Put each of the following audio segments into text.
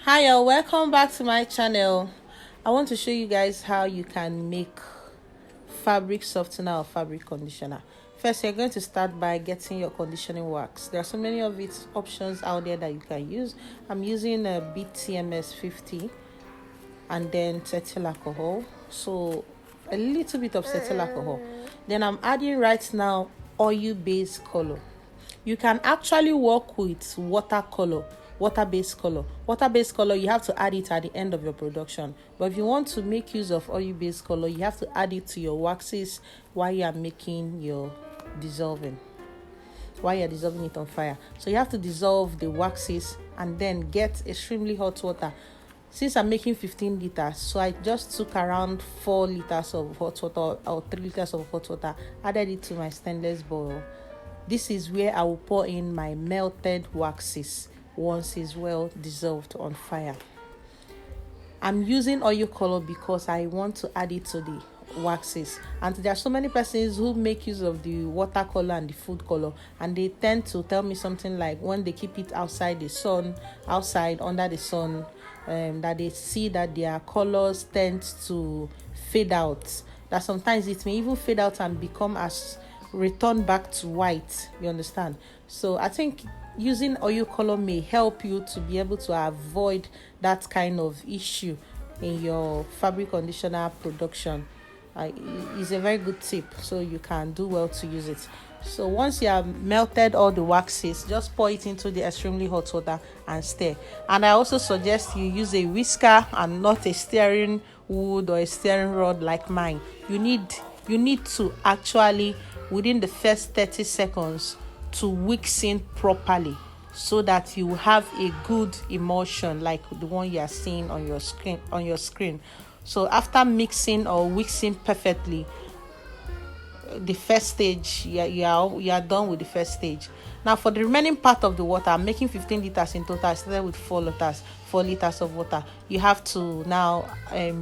Hi y'all, welcome back to my channel. I want to show you guys how you can make fabric softener or fabric conditioner. First, you're going to start by getting your conditioning wax. There are so many of its options out there that you can use. I'm using a BTMS 50 and then cetyl alcohol, so a little bit of cetyl alcohol. Then I'm adding right now oil-based color. You can actually work with water-based color. You have to add it at the end of your production, but if you want to make use of oil-based color, you have to add it to your waxes while you are making your dissolving while you're dissolving it on fire. So you have to dissolve the waxes and then get extremely hot water. Since I'm making 15 liters, so I just took around 4 liters of hot water or 3 liters of hot water, added it to my stainless bowl. This is where I will pour in my melted waxes once it's well dissolved on fire. I'm using oil color because I want to add it to the waxes, and there are so many persons who make use of the watercolor and the food color, and they tend to tell me something like when they keep it outside under the sun, that they see that their colors tend to fade out, that sometimes it may even fade out and become as return back to white, you understand. So I think using oil color may help you to be able to avoid that kind of issue in your fabric conditioner production. It's a very good tip, so you can do well to use it. So once you have melted all the waxes, just pour it into the extremely hot water and stir. And I also suggest you use a whisker and not a stirring wood or a stirring rod like mine. You need to actually, within the first 30 seconds, to whisk in properly, so that you have a good emulsion like the one you are seeing on your screen. So after mixing or whisking perfectly, the first stage, you are done with the first stage. Now for the remaining part of the water, I'm making 15 liters in total. I started with 4 liters of water. You have to now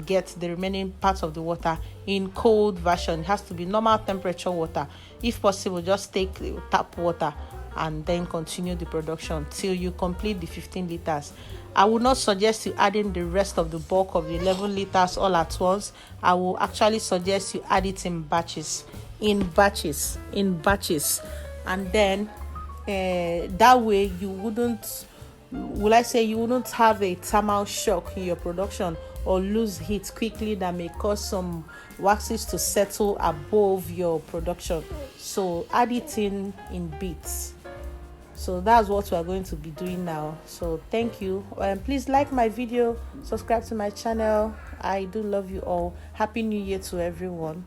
get the remaining part of the water in cold version. It has to be normal temperature water. If possible, just take tap water and then continue the production till you complete the 15 liters. I would not suggest you adding the rest of the bulk of the 11 liters all at once. I will actually suggest you add it in batches, and then that way you wouldn't have a thermal shock in your production or lose heat quickly that may cause some waxes to settle above your production. So add it in bits. So that's what we are going to be doing now. So thank you. Please like my video, subscribe to my channel. I do love you all. Happy New Year to everyone.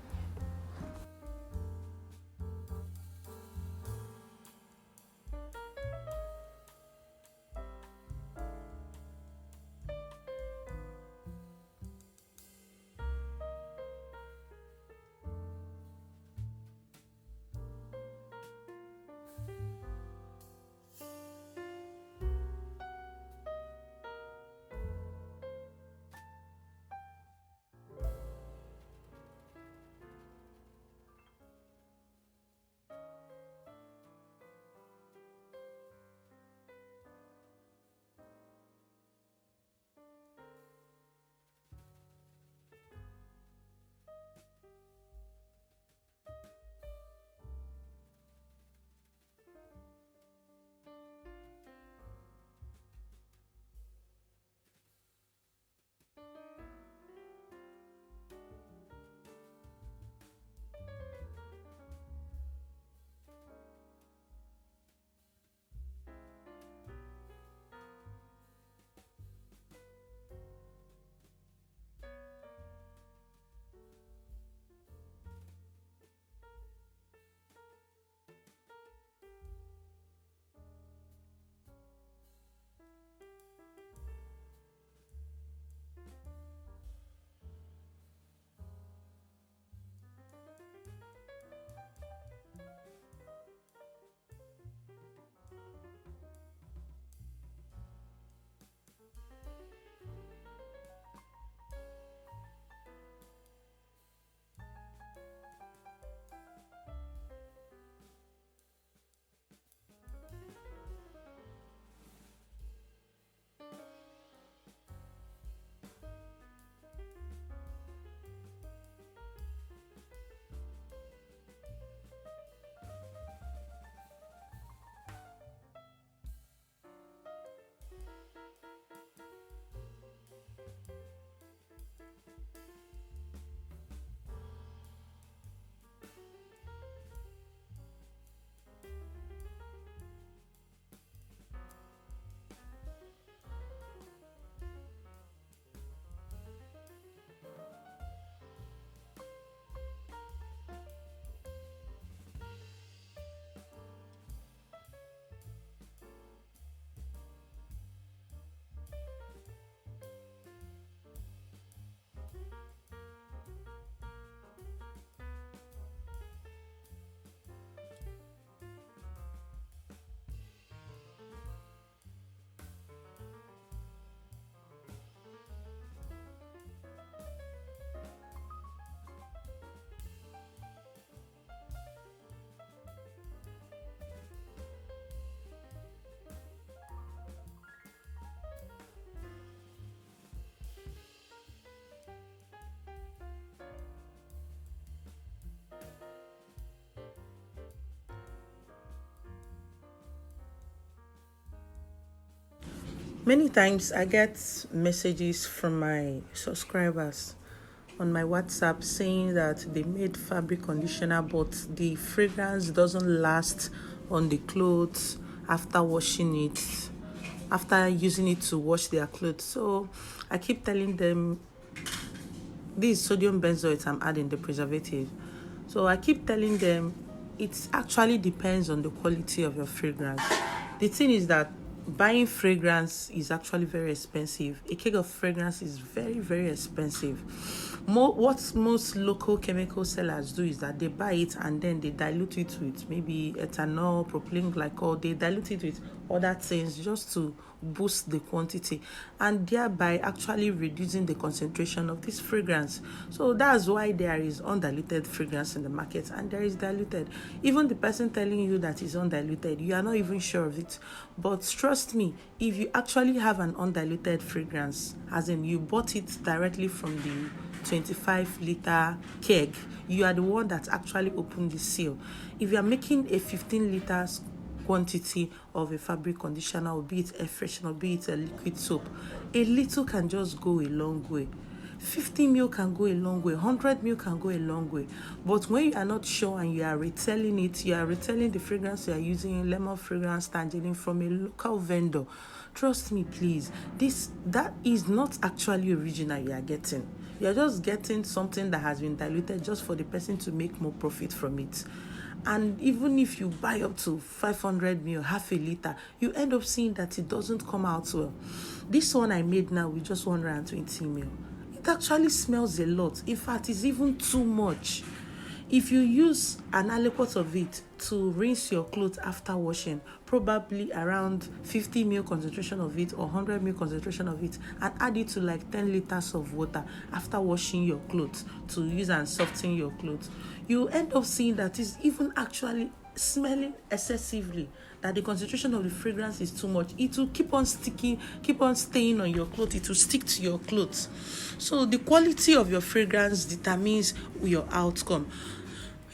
Many times I get messages from my subscribers on my WhatsApp saying that they made fabric conditioner, but the fragrance doesn't last on the clothes after washing it, after using it to wash their clothes. So I keep telling them this sodium benzoate I'm adding, the preservative. So I keep telling them it actually depends on the quality of your fragrance. The thing is that buying fragrance is actually very expensive. A keg of fragrance is very, very expensive. What most local chemical sellers do is that they buy it and then they dilute it with maybe ethanol, propylene glycol. They dilute it with other things just to boost the quantity, and thereby actually reducing the concentration of this fragrance. So that's why there is undiluted fragrance in the market and there is diluted. Even the person telling you that is undiluted, you are not even sure of it. But trust me, if you actually have an undiluted fragrance, as in you bought it directly from the 25-liter keg, you are the one that actually opened the seal. If you are making a 15 liters quantity of a fabric conditioner, or be it a freshener, be it a liquid soap, a little can just go a long way. 50 ml can go a long way, 100 ml can go a long way. But when you are not sure and you are retailing it, you are retailing the fragrance you are using, lemon fragrance, tangerine, from a local vendor, trust me, please, that is not actually original you are getting. You are just getting something that has been diluted just for the person to make more profit from it. And even if you buy up to 500 ml, half a liter, you end up seeing that it doesn't come out well. This one I made now with just 120 ml. It actually smells a lot. In fact, it's even too much. If you use an aliquot of it to rinse your clothes after washing, probably around 50 ml concentration of it or 100 ml concentration of it, and add it to like 10 liters of water after washing your clothes to use and soften your clothes, you end up seeing that it's even actually smelling excessively, that the concentration of the fragrance is too much. It will keep on sticking, keep on staying on your clothes. It will stick to your clothes. So the quality of your fragrance determines your outcome.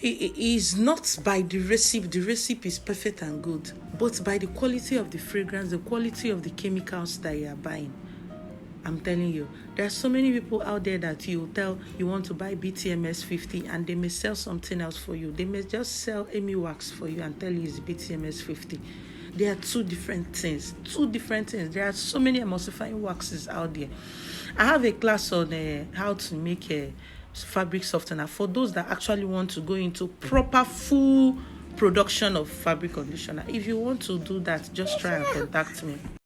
It is not by the recipe. The recipe is perfect and good, but by the quality of the fragrance, the quality of the chemicals that you are buying. I'm telling you, there are so many people out there that you tell you want to buy BTMS 50 and they may sell something else for you. They may just sell Amy wax for you and tell you it's BTMS 50. They are two different things. There are so many emulsifying waxes out there. I have a class on how to make a fabric softener for those that actually want to go into proper full production of fabric conditioner. If you want to do that, just try and contact me.